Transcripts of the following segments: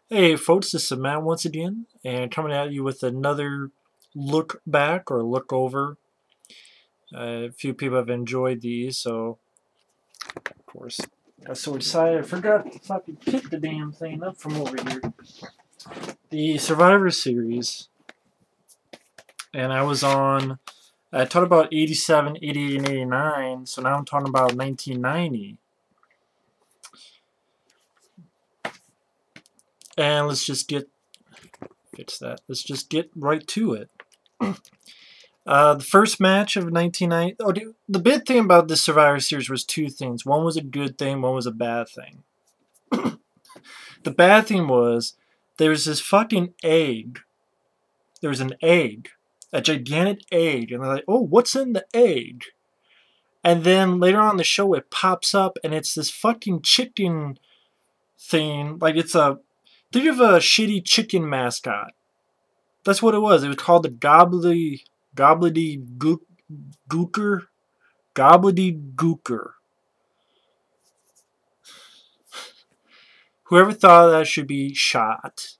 Hey folks, this is Matt once again, and coming at you with another look back or look over. A few people have enjoyed these, so of course I got so excited I forgot to fucking pick the damn thing up from over here. The Survivor Series, and I talked about 87, 88, and 89, so now I'm talking about 1990. And let's just fix that. Let's just get right to it. The first match of 1990. Oh, dude, the big thing about this Survivor Series was two things. One was a good thing, one was a bad thing. The bad thing was there was this fucking egg. There was an egg, a gigantic egg, and they're like, "Oh, what's in the egg?" And then later on in the show, it pops up, and it's this fucking chicken thing. Like think of a shitty chicken mascot. That's what it was. It was called the Gobbledy Gooker. Gobbledy Gooker. Whoever thought that should be shot.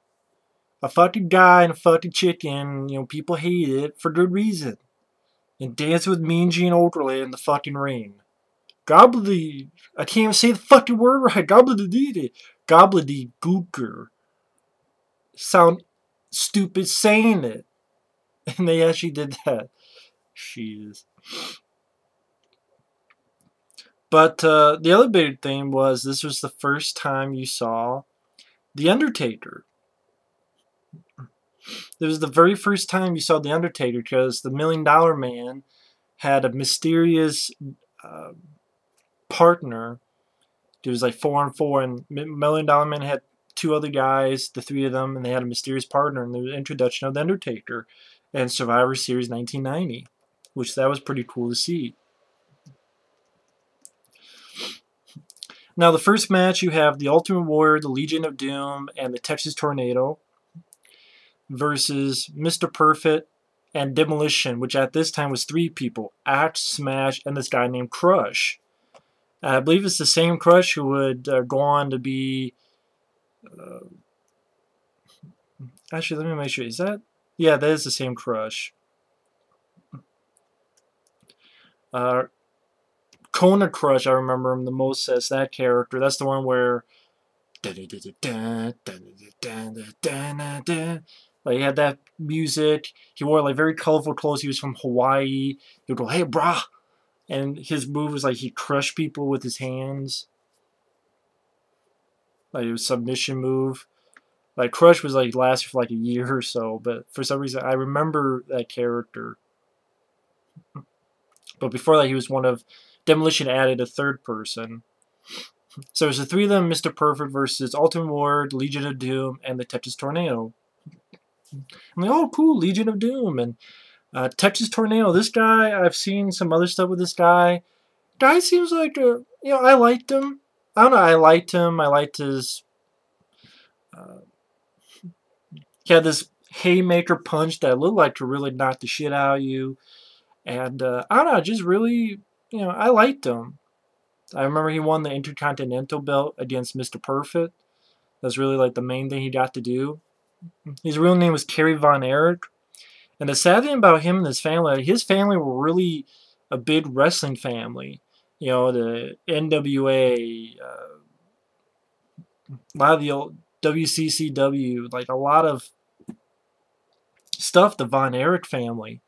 A fucking guy and a fucking chicken, people hate it for good reason. And Dance with Mean Gene Okerlund in the fucking ring. Gobbledy, I can't even say the fucking word right. Gobbledy Gooker. Sound stupid saying it. And they actually did that. Jeez. But the other big thing was this was the first time you saw The Undertaker. It was the very first time you saw The Undertaker because the $1 Million Man had a mysterious partner. It was like 4-on-4, and $1 Million Man had two other guys, the three of them, and they had a mysterious partner, and there was an introduction of The Undertaker and Survivor Series 1990, which that was pretty cool to see. Now, the first match, you have the Ultimate Warrior, the Legion of Doom, and the Texas Tornado versus Mr. Perfect and Demolition, which at this time was three people, Axe, Smash, and this guy named Crush. I believe it's the same Crush who would go on to be... actually, let me make sure. Is that... Yeah, that is the same Crush. Kona Crush, I remember him the most as that character. That's the one where... Like, he had that music. He wore like very colorful clothes. He was from Hawaii. He would go, "Hey, brah!" And his move was like he crushed people with his hands. Like it was a submission move. Like Crush was like lasted for like a year or so, but for some reason I remember that character. But before that, he was one of Demolition added a third person. So there's the three of them: Mr. Perfect versus Ultimate Warrior, Legion of Doom, and the Texas Tornado. I'm like, oh, cool, Legion of Doom. And Texas Tornado, this guy, I've seen some other stuff with this guy. Guy seems like, I liked him. I don't know, I liked him. I liked his... he had this haymaker punch that looked like to really knock the shit out of you. And, I don't know, just really, I liked him. I remember he won the Intercontinental belt against Mr. Perfect. That's really, like, the main thing he got to do. His real name was Kerry Von Erich. And the sad thing about him and his family were really a big wrestling family. The NWA, a lot of the old WCCW, like a lot of stuff, the Von Erich family.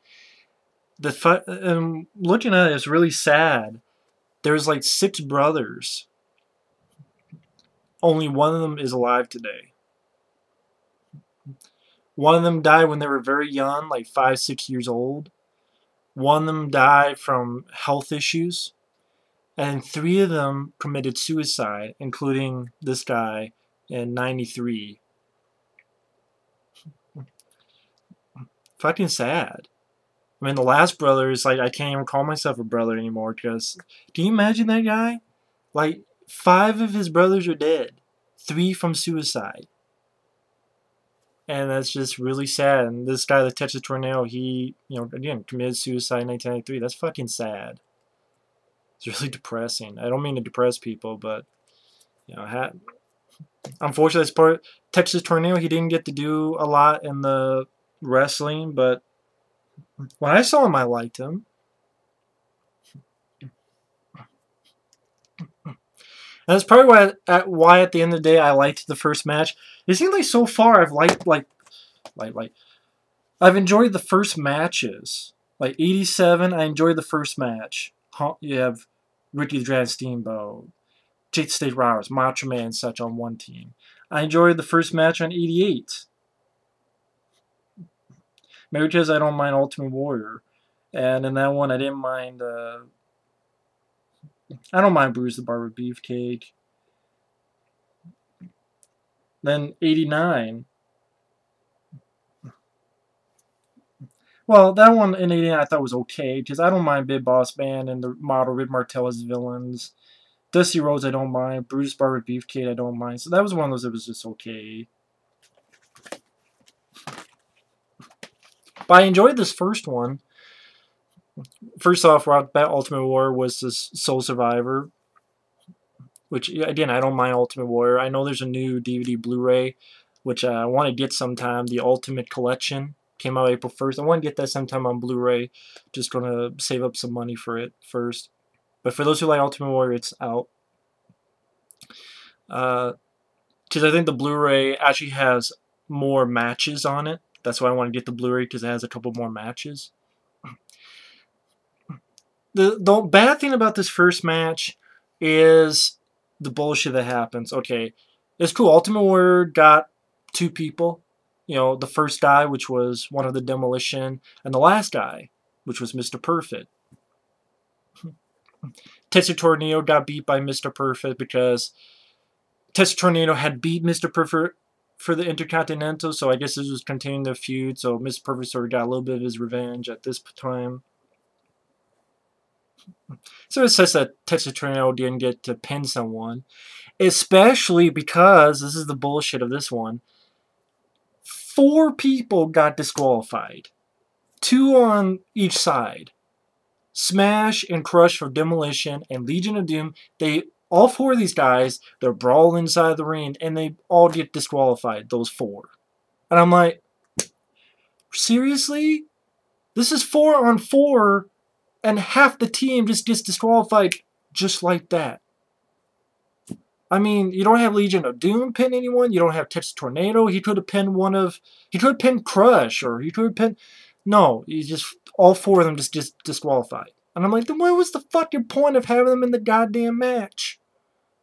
Looking at it, it's really sad. There's like 6 brothers. Only one of them is alive today. One of them died when they were very young, like 5, 6 years old. One of them died from health issues. And 3 of them committed suicide, including this guy in 93. Fucking sad. I mean, the last brother is like, I can't even call myself a brother anymore because, can you imagine that guy? Like, 5 of his brothers are dead. 3 from suicide. And that's just really sad. And this guy, the Texas Tornado, he, again, committed suicide in 1993. That's fucking sad. It's really depressing. I don't mean to depress people, but, Unfortunately, as part of Texas Tornado, he didn't get to do a lot in the wrestling, but when I saw him, I liked him. And that's probably why at the end of the day I liked the first match. It seems like so far I've liked I've enjoyed the first matches. Like 87, I enjoyed the first match. You have Ricky the Dragon Steamboat, Jake the Snake Roberts, Macho Man, and such on one team. I enjoyed the first match on 88. Maybe because I don't mind Ultimate Warrior. And in that one, I didn't mind... I don't mind Bruce the Barber Beefcake. Then 89. Well, that one in 89 I thought was okay, because I don't mind Big Boss Man and the model Rick Martel as villains. Dusty Rhodes I don't mind. Bruce Barber Beefcake I don't mind. So that was one of those that was just okay. But I enjoyed this first one. First off, Ultimate Warrior was this Soul Survivor. Which, again, I don't mind Ultimate Warrior. I know there's a new DVD Blu-ray, which I want to get sometime. The Ultimate Collection came out April 1st. I want to get that sometime on Blu-ray. Just going to save up some money for it first. But for those who like Ultimate Warrior, it's out. Because I think the Blu-ray actually has more matches on it. That's why I want to get the Blu-ray, because it has a couple more matches. The bad thing about this first match is the bullshit that happens. Okay, it's cool. Ultimate Warrior got 2 people. You know, the first guy, which was one of the Demolition, and the last guy, which was Mr. Perfect. Texas Tornado got beat by Mr. Perfect because Texas Tornado had beat Mr. Perfect for the Intercontinental, so I guess this was continuing the feud, so Mr. Perfect sort of got a little bit of his revenge at this time. So it says that Texas Tornado didn't get to pin someone, especially because, this is the bullshit of this one, 4 people got disqualified. 2 on each side. Smash and Crush for Demolition and Legion of Doom, all 4 of these guys, they're brawling inside the ring, and they all get disqualified, those 4. And I'm like, seriously? This is 4 on 4, and half the team just gets disqualified just like that. I mean, you don't have Legion of Doom pin anyone. You don't have Texas Tornado. He could have pinned he could have pinned Crush, or he could have pinned... No, all 4 of them just disqualified. And I'm like, then what was the fucking point of having them in the goddamn match?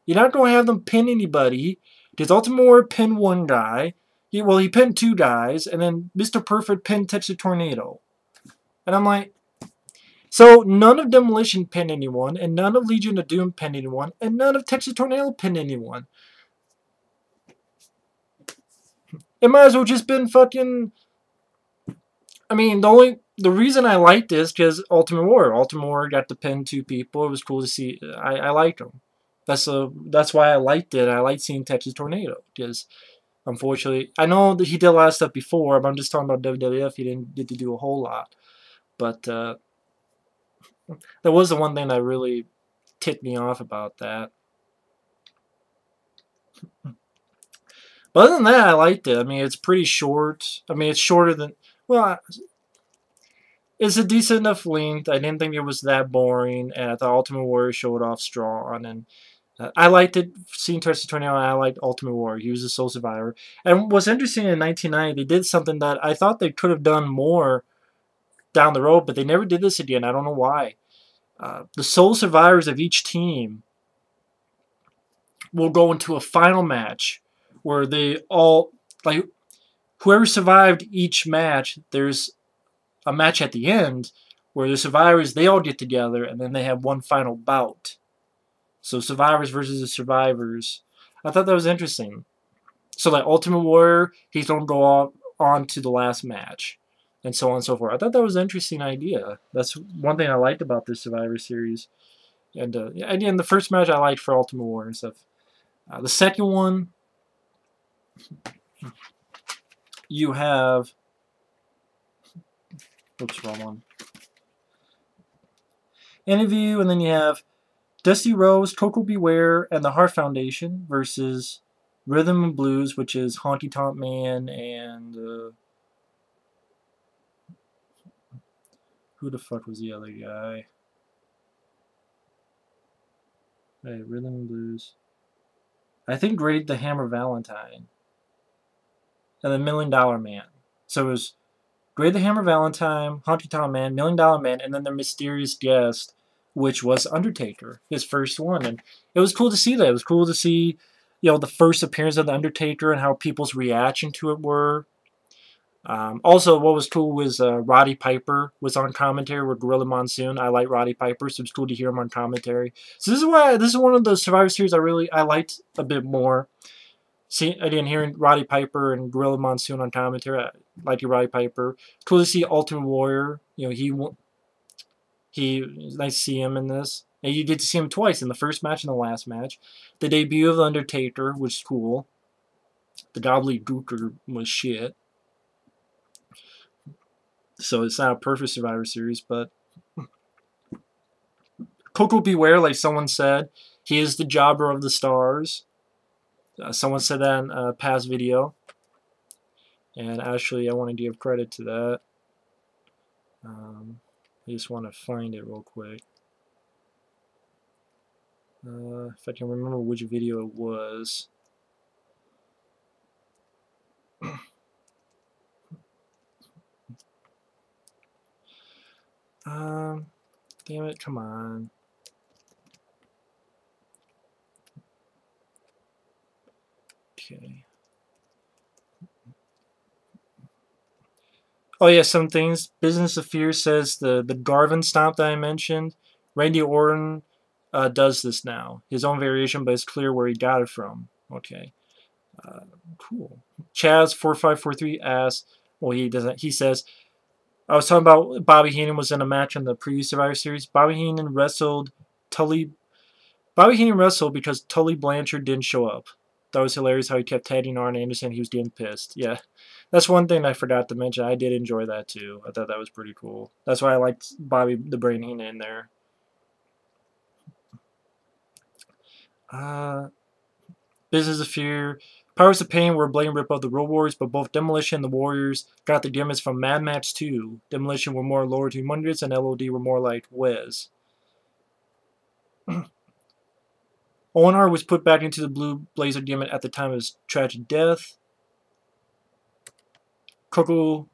You're not going to have them pin anybody, because Ultimate Warrior pinned 1 guy. He pinned 2 guys, and then Mr. Perfect pinned Texas Tornado. And I'm like, so none of Demolition pinned anyone, and none of Legion of Doom pinned anyone, and none of Texas Tornado pinned anyone. It might as well just been fucking... I mean, the reason I liked this because Ultimate Warrior got to pin 2 people. It was cool to see. I liked him. That's why I liked it. I liked seeing Texas Tornado because, unfortunately, I know that he did a lot of stuff before, but I'm just talking about WWF. He didn't get to do a whole lot, but that was the one thing that really ticked me off about that. But other than that, I liked it. I mean, it's pretty short. I mean, it's shorter than... Well, it's a decent enough length. I didn't think it was that boring, and I thought Ultimate Warrior showed off strong, and I liked it. Seeing Texas Tornado, I liked Ultimate Warrior. He was a Soul Survivor. And what's interesting, in 1990, they did something that I thought they could have done more down the road, but they never did this again. I don't know why. The Soul Survivors of each team will go into a final match where they all, like, whoever survived each match, there's a match at the end where the survivors, they all get together and then they have one final bout. So survivors versus the survivors. I thought that was interesting. So like Ultimate Warrior, he's going to go on to the last match. And so on and so forth. I thought that was an interesting idea. That's one thing I liked about this Survivor Series. And again, the first match I liked for Ultimate Warrior and stuff. The second one, you have... Oops, wrong one. Interview, and then you have Dusty Rhodes, Coco Beware, and the Hart Foundation versus Rhythm and Blues, which is Honky Tonk Man and who the fuck was the other guy? Hey, Rhythm and Blues. I think Great the Hammer Valentine. And the $1 Million Man. So it was Great the Hammer Valentine, Honky Tonk Man, $1 Million Man, and then the mysterious guest, which was Undertaker, his first one. And it was cool to see that. It was cool to see, you know, the first appearance of the Undertaker and how people's reaction to it were. Also, what was cool was Roddy Piper was on commentary with Gorilla Monsoon. I like Roddy Piper, so it's cool to hear him on commentary. So this is one of the Survivor Series I liked a bit more. See, again, hearing Roddy Piper and Gorilla Monsoon on commentary, I like your Roddy Piper. Cool to see Ultimate Warrior. You know, it's nice to see him in this. And you get to see him twice, in the first match and the last match. The debut of the Undertaker was cool. The Gobbledy Gooker was shit. So it's not a perfect Survivor Series, but Koko B. Ware, like someone said, he is the jobber of the stars. Someone said that in a past video. And actually, I want to give credit to that. I just want to find it real quick. If I can remember which video it was. Damn it, come on. Okay. Oh yeah, some things. Business of Fear says the Garvin stomp that I mentioned. Randy Orton does this now. His own variation, but it's clear where he got it from. Okay. Cool. Chaz4543 asks, well, he doesn't. He says, I was talking about Bobby Heenan was in a match on the previous Survivor Series. Bobby Heenan wrestled because Tully Blanchard didn't show up. That was hilarious how he kept tagging Arn Anderson. He was getting pissed. Yeah. That's one thing I forgot to mention. I did enjoy that too. I thought that was pretty cool. That's why I liked Bobby the Brain Heenan in there. Business of Fear. Powers of Pain were a blatant rip of the Road Warriors, but both Demolition and the Warriors got the gimmicks from Mad Max 2. Demolition were more lower 200s, and LOD were more like Wes. Owen Hart was put back into the Blue Blazer gimmick at the time of his tragic death. Koko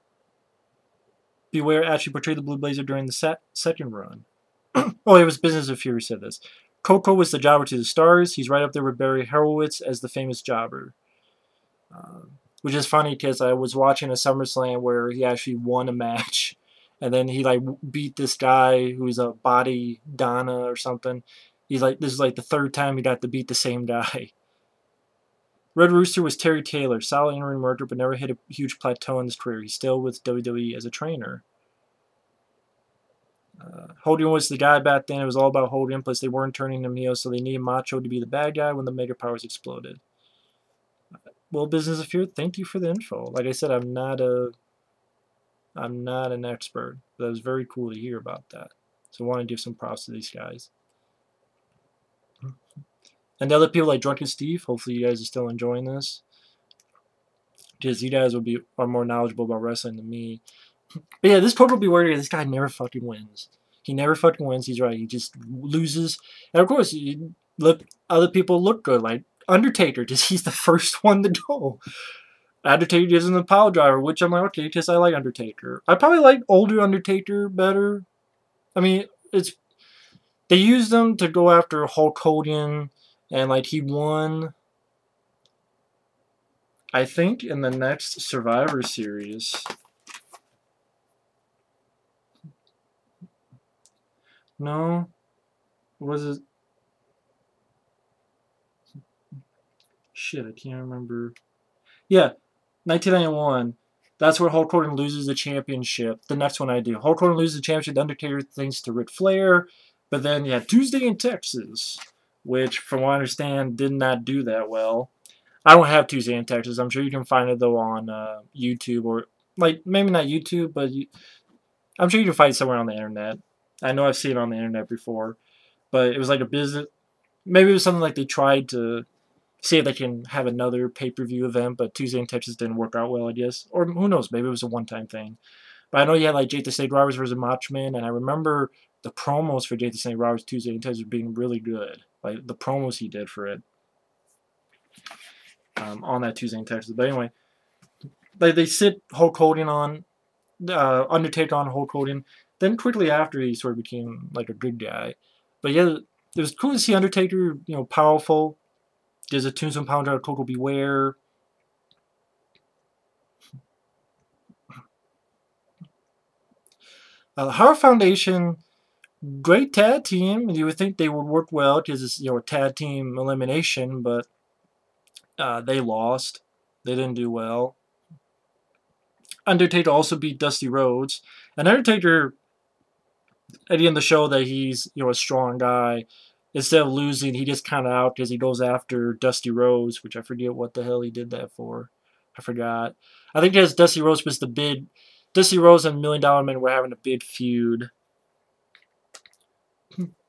B. Ware actually portrayed the Blue Blazer during the second run. Oh, it was Business of Fear who said this. Koko was the jobber to the stars. He's right up there with Barry Horowitz as the famous jobber. Which is funny because I was watching a SummerSlam where he actually won a match. And then he like beat this guy who's a body Donna or something. He's like, this is like the third time he got to beat the same guy. Red Rooster was Terry Taylor, solid in-ring worker, but never hit a huge plateau in his career. He's still with WWE as a trainer. Hogan was the guy back then. It was all about Hogan, plus they weren't turning him heel, so they needed Macho to be the bad guy when the Mega Powers exploded. Well, Business of Fear, thank you for the info. Like I said, I'm not an expert, but it was very cool to hear about that. So I want to give some props to these guys. And the other people like Drunken Steve, hopefully you guys are still enjoying this. Because you guys are more knowledgeable about wrestling than me. But yeah, this Koko B. Ware, this guy never fucking wins. He never fucking wins. He's right. He just loses. And of course, other people look good. Like Undertaker, because he's the first one to go. Undertaker gives him the pile driver, which I'm like, okay, because I like Undertaker. I probably like older Undertaker better. I mean, they used them to go after Hulk Hogan, and like he won, I think, in the next Survivor Series. No? Was it? Shit, I can't remember. Yeah, 1991. That's where Hulk Hogan loses the championship. The next one I do. Hulk Hogan loses the championship. The Undertaker thanks to Ric Flair. But then, yeah, Tuesday in Texas, which, from what I understand, did not do that well. I don't have Tuesday in Texas. I'm sure you can find it, though, on YouTube. Or, like, maybe not YouTube, but I'm sure you can find it somewhere on the internet. I know I've seen it on the internet before. But it was like a business. Maybe it was something like they tried to see if they can have another pay-per-view event, but Tuesday in Texas didn't work out well, I guess. Or who knows, maybe it was a one-time thing. But I know you had like Jake the Snake Roberts versus Macho Man, and I remember the promos for Jake the Snake Roberts Tuesday in Texas being really good. Like the promos he did for it on that Tuesday in Texas. But anyway, like they sit Hulk Hogan on, Undertaker on Hulk Hogan. Then quickly after, he sort of became like a good guy. But yeah, it was cool to see Undertaker, powerful. There's a Tombstone Pound out of Coco Beware. The Hart Foundation, great tag team. You would think they would work well because it's a tag team elimination, but they lost. They didn't do well. Undertaker also beat Dusty Rhodes. And Undertaker, at the end of the show, that he's a strong guy. Instead of losing, he gets kind of out because he goes after Dusty Rhodes, which I forget what the hell he did that for. I forgot. I think because Dusty Rhodes was the big... Dusty Rhodes and $1 Million Man were having a big feud.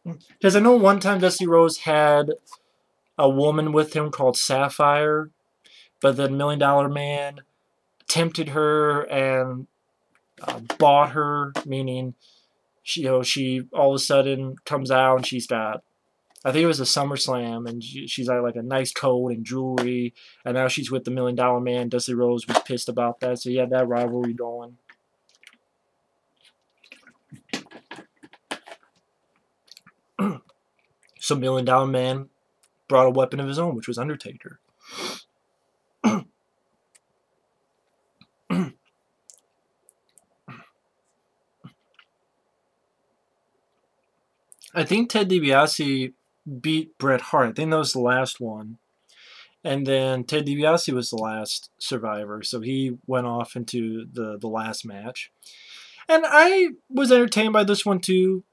Because I know one time Dusty Rhodes had a woman with him called Sapphire, but then $1 Million Man tempted her and bought her, meaning she all of a sudden comes out and she's got, I think it was a SummerSlam, and she's got like a nice coat and jewelry, and now she's with the $1 Million Man. Dusty Rhodes was pissed about that, so he had that rivalry going. So $1 Million Man brought a weapon of his own, which was Undertaker. I think Ted DiBiase beat Bret Hart. I think that was the last one. And then Ted DiBiase was the last survivor, so he went off into the last match. And I was entertained by this one too.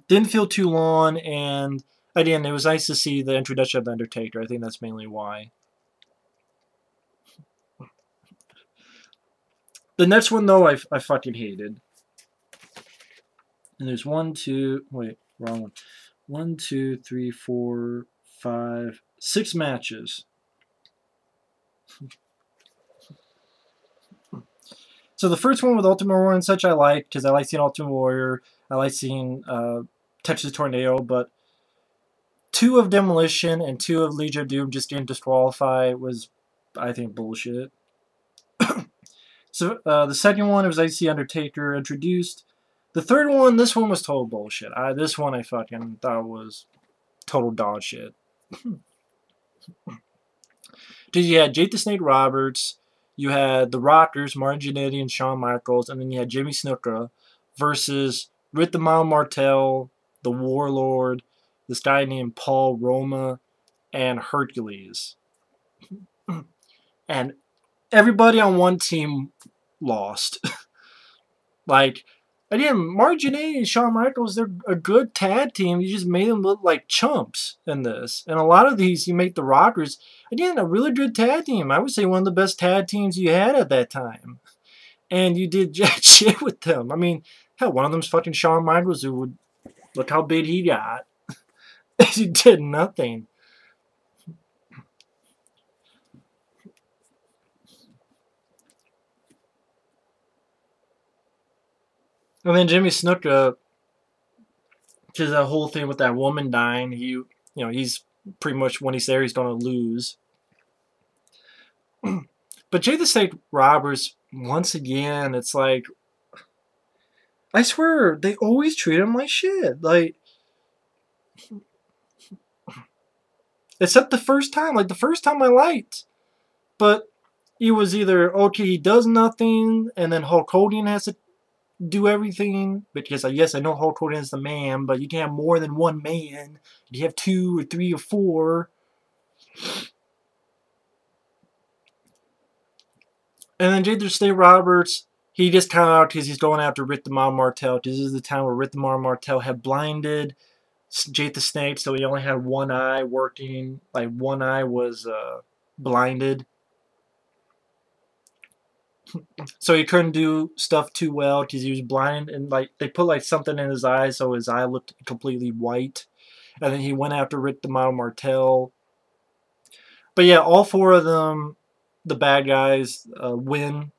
Didn't feel too long, and again, it was nice to see the introduction of the Undertaker. I think that's mainly why. The next one, though, I fucking hated. And there's 1, 2, wait, wrong one. 1, 2, 3, 4, 5, 6 matches. So the first one with Ultimate Warrior and such I liked, because I like seeing Ultimate Warrior. I like seeing Texas Tornado, but 2 of Demolition and 2 of Legion of Doom just getting disqualified was, I think, bullshit. So the second one was IC Undertaker introduced. The third one, this one was total bullshit. This one I fucking thought was total dog shit. Because you had Jake the Snake Roberts, you had the Rockers, Martin Jannetty and Shawn Michaels, and then you had Jimmy Snuka versus Rick the Model Martel, the Warlord, this guy named Paul Roma, and Hercules. And everybody on one team lost. Like, again, Martin Jannetty and Shawn Michaels, they're a good tag team. You just made them look like chumps in this. And a lot of these, you make the Rockers, again, a really good tag team. I would say one of the best tag teams you had at that time. And you did jack shit with them. I mean, hell, one of them's fucking Shawn Michaels, who would, look how big he got. He did nothing. And then Jimmy Snuka, because that whole thing with that woman dying, he's pretty much, when he's there, he's going to lose. But Jake the Snake Roberts, once again, it's like, I swear, they always treat him like shit. Like, except the first time. Like, the first time I liked. But it was either, okay, he does nothing, and then Hulk Hogan has to do everything. Because, yes, I know Hulk Hogan is the man, but you can't have more than one man. You have 2 or 3 or 4. And then Jake the Snake Roberts, he just kind of out because he's going after Rick the Model Martel. Because this is the time where Rick the Model Martel had blinded Jake the Snake, so he only had one eye working. Like, one eye was blinded. So he couldn't do stuff too well because he was blind. And, like, they put, like, something in his eye so his eye looked completely white. And then he went after Rick the Model Martel. But yeah, all 4 of them, the bad guys, win.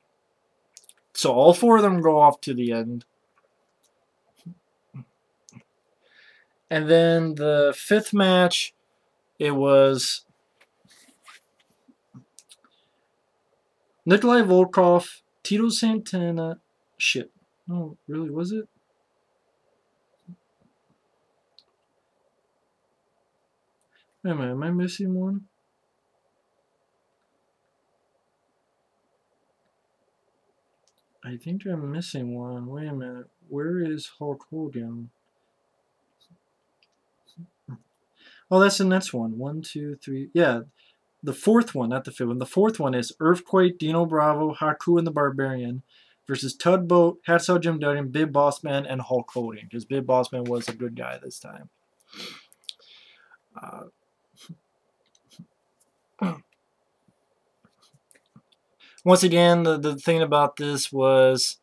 So all 4 of them go off to the end. And then the 5th match, it was Nikolai Volkov, Tito Santana. Shit. No, really, was it? Wait a minute, am I missing one? I think I'm missing one. Wait a minute. Where is Hulk Hogan? Oh, that's the next one. 1, 2, 3. Yeah, the 4th one, not the 5th one. The 4th one is Earthquake, Dino Bravo, Haku, and the Barbarian versus Tugboat, Hacksaw Jim Duggan, Big Boss Man, and Hulk Hogan. Because Big Boss Man was a good guy this time. Once again, the thing about this was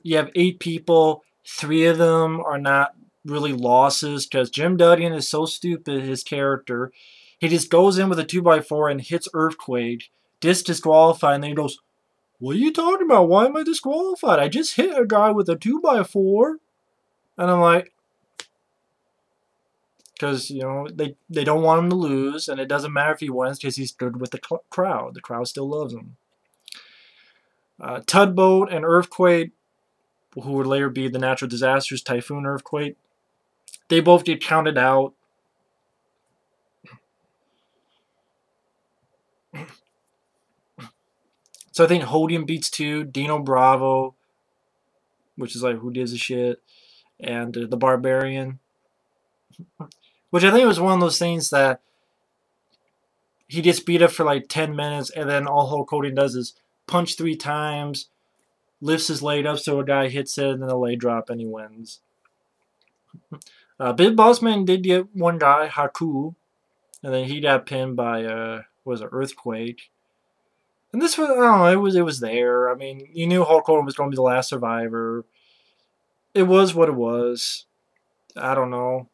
you have 8 people. 3 of them are not really losses because Jim Duggan is so stupid, his character. He just goes in with a 2x4 and hits Earthquake, disqualified, and then he goes, "What are you talking about? Why am I disqualified? I just hit a guy with a 2x4. And I'm like, because, you know, they don't want him to lose, and it doesn't matter if he wins because he's good with the crowd. The crowd still loves him. Tugboat and Earthquake, who would later be the Natural Disasters, Typhoon, Earthquake, they both get counted out. So I think Hogan beats 2, Dino Bravo, which is like, who gives a shit, and the Barbarian. Which I think was one of those things that he gets beat up for like 10 minutes, and then all Hulk Hogan does is punch 3 times, lifts his leg up so a guy hits it, and then a leg drop, and he wins. Big Boss Man did get one guy, Haku, and then he got pinned by, was it Earthquake? And this was, I don't know, it was there. I mean, you knew Hulk Hogan was going to be the last survivor. It was what it was. I don't know.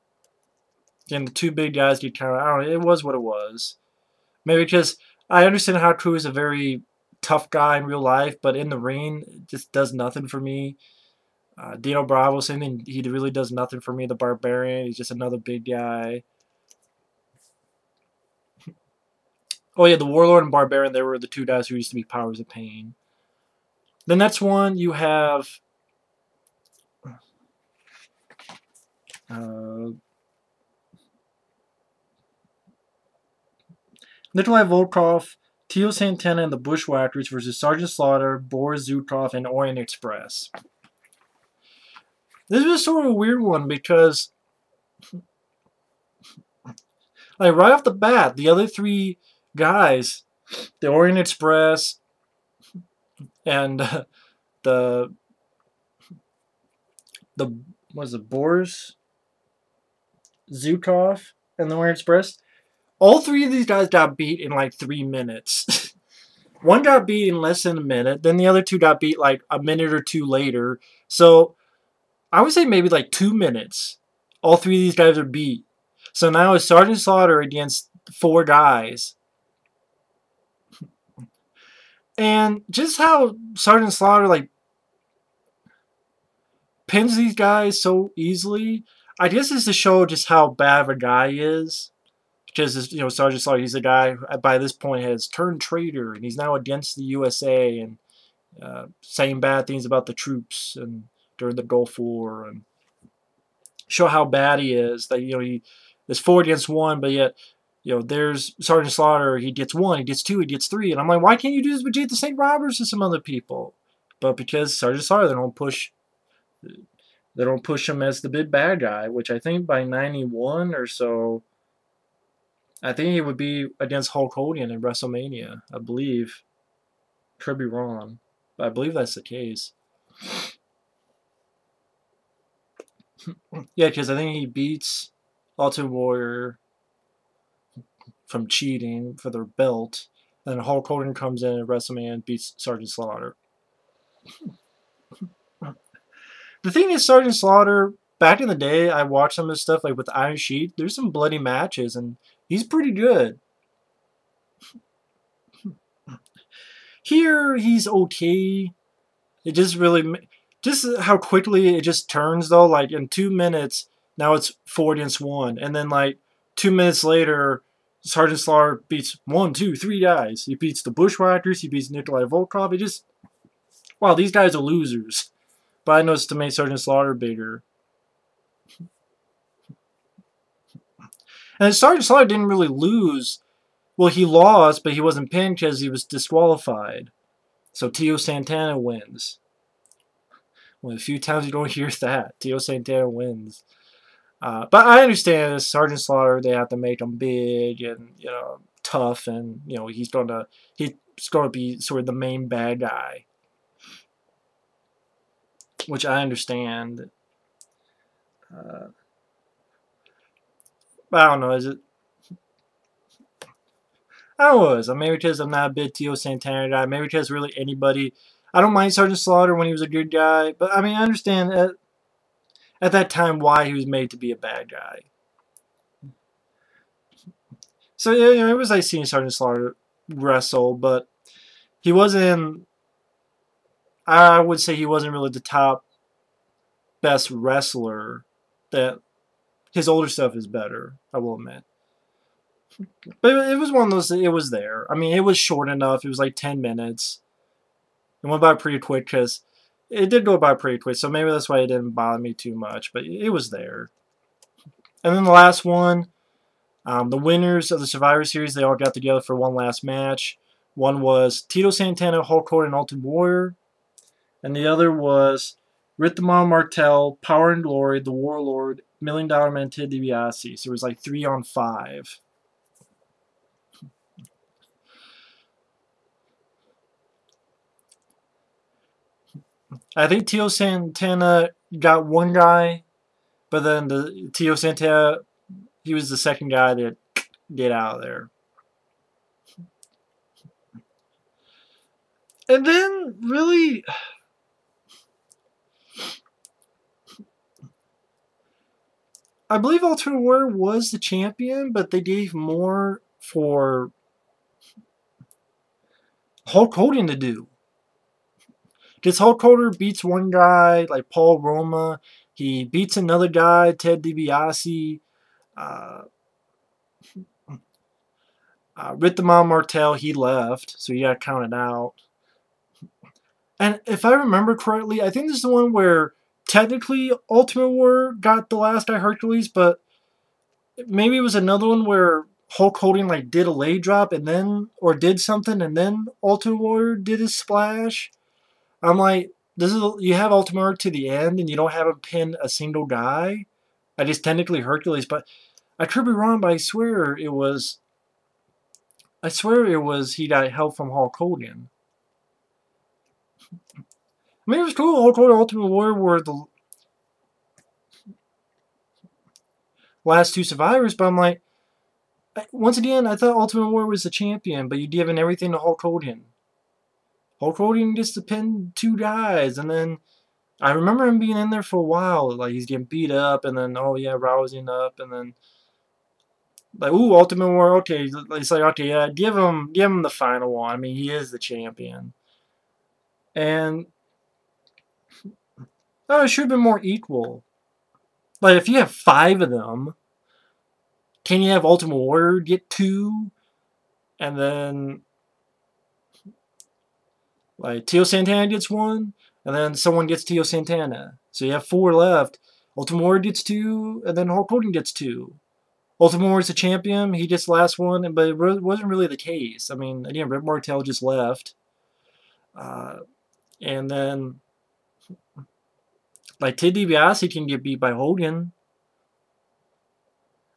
And the 2 big guys get counted. I don't know. It was what it was. Maybe because I understand Haku is a very tough guy in real life, but in the ring, it just does nothing for me. Dino Bravo, same thing. He really does nothing for me. The Barbarian, he's just another big guy. Oh yeah, the Warlord and Barbarian, they were the 2 guys who used to be Powers of Pain. The next one, you have Nikolai Volkov, Tito Santana, and the Bushwhackers versus Sergeant Slaughter, Boris Zukov, and Orient Express. This was sort of a weird one because, like, right off the bat, the other 3 guys, the Orient Express and the what is it, Boris Zukov and the Orient Express, all 3 of these guys got beat in like 3 minutes. One got beat in less than a minute, then the other 2 got beat like a minute or 2 later. So I would say maybe like 2 minutes. All 3 of these guys are beat. So now it's Sergeant Slaughter against 4 guys. And just how Sergeant Slaughter like pins these guys so easily, I guess is to show just how bad of a guy he is. Because, you know, Sergeant Slaughter, he's a guy who by this point has turned traitor, and he's now against the USA and saying bad things about the troops and during the Gulf War, and show how bad he is. That, you know, there's 4 against 1, but yet, you know, there's Sergeant Slaughter, he gets 1, he gets 2, he gets 3, and I'm like, why can't you do this with Jake the Snake Roberts and some other people? But because Sergeant Slaughter, they don't push him as the big bad guy, which I think by 91 or so, I think he would be against Hulk Hogan in WrestleMania, I believe. Could be wrong, but I believe that's the case. Yeah, because I think he beats Ultimate Warrior from cheating for their belt. And Hulk Hogan comes in at WrestleMania and beats Sergeant Slaughter. The thing is, Sergeant Slaughter, back in the day, I watched some of his stuff like with Iron Sheik. There's some bloody matches, and he's pretty good. Here, he's okay. It just really, just how quickly it just turns though. Like in 2 minutes, now it's 4 against 1, and then like 2 minutes later, Sergeant Slaughter beats 1, 2, 3 guys. He beats the Bushwhackers. He beats Nikolai Volkov. It just, wow, these guys are losers. But I noticed to make Sergeant Slaughter bigger. And Sergeant Slaughter didn't really lose. Well, he lost, but he wasn't pinned because he was disqualified. So Tio Santana wins. Well, a few times you don't hear that. Tio Santana wins. But I understand as Sergeant Slaughter, they have to make him big and, you know, tough, and, you know, he's gonna be sort of the main bad guy, which I understand. But I don't know. Is it? I was. Maybe because I'm not a big Tio Santana guy. Maybe because really anybody. I don't mind Sergeant Slaughter when he was a good guy, but I mean I understand at that time why he was made to be a bad guy. So yeah, you know, it was like seeing Sergeant Slaughter wrestle, but he wasn't. I would say he wasn't really the top best wrestler. That his older stuff is better, I will admit. But it was one of those. It was there. I mean, it was short enough. It was like 10 minutes. It went by pretty quick because it did go by pretty quick. So maybe that's why it didn't bother me too much. But it was there. And then the last one, the winners of the Survivor Series, they all got together for one last match. One was Tito Santana, Hulk Hogan, and Ultimate Warrior. And the other was Rhythmon Martel, Power and Glory, The Warlord, $1 Million Man, Ted DiBiase. So it was like 3-on-5. I think Tio Santana got one guy, but then the Tio Santana, he was the second guy that get out of there. And then, really, I believe Ultimate Warrior was the champion, but they gave more for Hulk Hogan to do. Because Hulk Hogan beats one guy, like Paul Roma. He beats another guy, Ted DiBiase. Rhythmon Martel, he left, so he got counted out. And if I remember correctly, I think this is the one where technically Ultimate Warrior got the last guy, Hercules, but maybe it was another one where Hulk Hogan like did a leg drop and then, or did something, and then Ultimate Warrior did his splash. I'm like, this is, you have Ultimate Warrior to the end, and you don't have him pin a single guy. I guess technically Hercules, but I could be wrong. But I swear it was he got help from Hulk Hogan. I mean, it was cool. Hulk Hogan and Ultimate Warrior were the last two survivors, but I'm like, once again, I thought Ultimate Warrior was the champion, but you'd given everything to Hulk Hogan. Hulk Hogan gets to pin two guys, and then I remember him being in there for a while. Like, he's getting beat up, and then, oh yeah, rousing up, and then, like, ooh, Ultimate Warrior, okay. It's like, okay, yeah, give him the final one. I mean, he is the champion. And, oh, it should have been more equal. Like, if you have 5 of them, can you have Ultimate Warrior get 2? And then, like, Tio Santana gets 1, and then someone gets Tio Santana. So you have 4 left. Ultimate Warrior gets 2, and then Hulk Hogan gets 2. Ultimate Warrior's the champion. He gets the last one, but it wasn't really the case. I mean, again, Rick Martel just left. And then, like, Ted DiBiase can get beat by Hogan.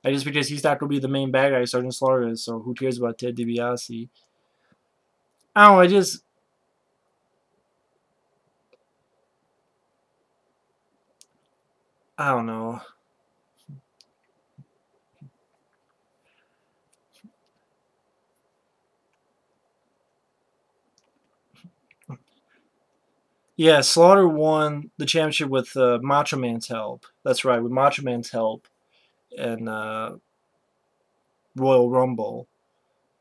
Just because he's not going to be the main bad guy, Sergeant Slaughter is, so who cares about Ted DiBiase? I don't know, I don't know. Yeah, Slaughter won the championship with Macho Man's help. That's right, with Macho Man's help and Royal Rumble.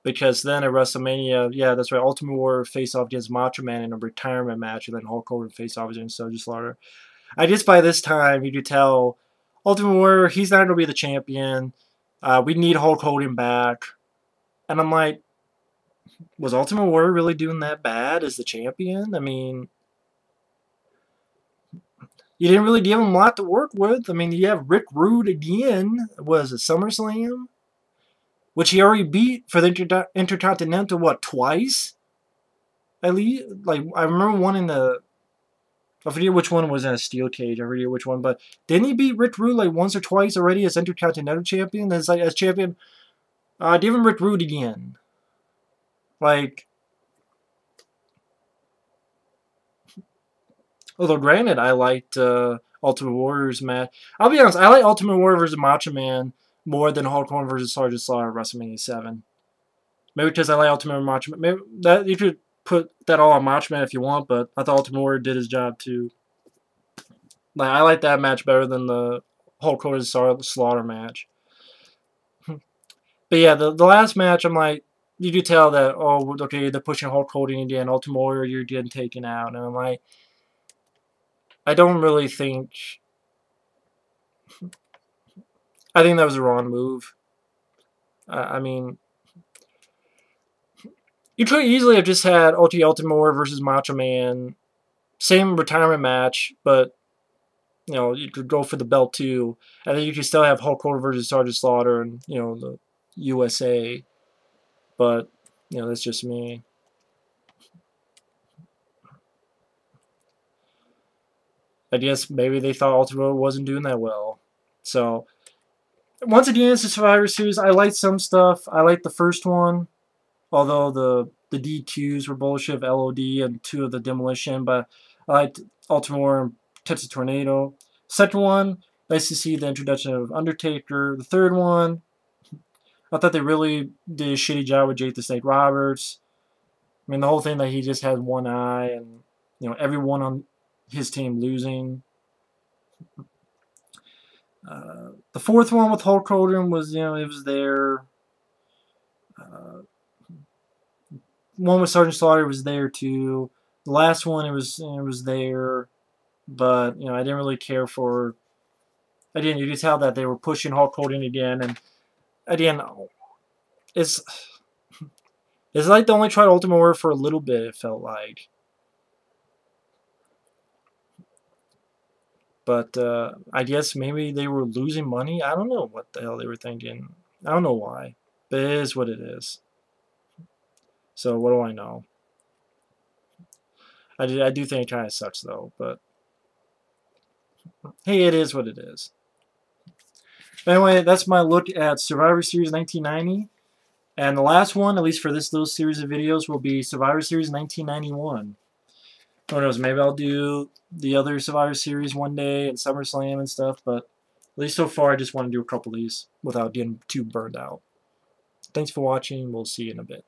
Because then at WrestleMania, yeah, that's right, Ultimate Warrior face off against Macho Man in a retirement match, and then Hulk Hogan face off against Sergeant Slaughter. I guess by this time you could tell Ultimate Warrior, he's not going to be the champion. We need Hulk Hogan back. And I'm like, was Ultimate Warrior really doing that bad as the champion? I mean, you didn't really give him a lot to work with. I mean, you have Rick Rude again. Was it SummerSlam? Which he already beat for the Intercontinental, what, twice? At least, like, I remember one in the... I forget which one was in a steel cage. I forget which one, but didn't he beat Rick Rude like once or twice already as Intercontinental Champion? As like as champion, give him Rick Rude again. Like, although granted, I liked Ultimate Warrior's match. I'll be honest, I like Ultimate Warrior versus Macho Man more than Hulk Hogan versus Sergeant Slaughter at WrestleMania 7. Maybe because I like Ultimate Macho Man. Maybe that you could put that all on Macho Man if you want, but I thought Ultimate Warrior did his job too. Like, I like that match better than the Hulk Hogan Slaughter match. But yeah, the last match, I'm like, you could tell that, oh, okay, they're pushing Hulk Hogan again, Ultimate Warrior, you're getting taken out. And I'm like, I don't really think... I think that was the wrong move. I mean... You could easily have just had Ultimate Warrior versus Macho Man. Same retirement match, but, you know, you could go for the belt too. And then you could still have Hulk Hogan versus Sergeant Slaughter and, you know, the USA. But, you know, that's just me. I guess maybe they thought Ultimate Warrior wasn't doing that well. So, once again, it's a Survivor Series. I liked some stuff. I liked the first one. Although the DQs were bullshit of LOD and 2 of the Demolition, but I liked Ultimate Warrior and Texas Tornado. Second one, nice to see the introduction of Undertaker. The third one, I thought they really did a shitty job with Jake the Snake Roberts. I mean, the whole thing that he just had one eye and, you know, everyone on his team losing. The fourth one with Hulk Hogan was, you know, it was there. One with Sergeant Slaughter was there too. The last one, it was there, but, you know, I didn't really care for. You could tell that they were pushing Hulk Hogan again, and again, it's like they only tried Ultimate Warrior for a little bit. It felt like, but I guess maybe they were losing money. I don't know what the hell they were thinking. I don't know why, but it is what it is. So what do I know? I do think it kind of sucks though, but hey, it is what it is. Anyway, that's my look at Survivor Series 1990. And the last one, at least for this little series of videos, will be Survivor Series 1991. Who knows, maybe I'll do the other Survivor Series one day and SummerSlam and stuff, but at least so far I just want to do a couple of these without getting too burned out. Thanks for watching. We'll see you in a bit.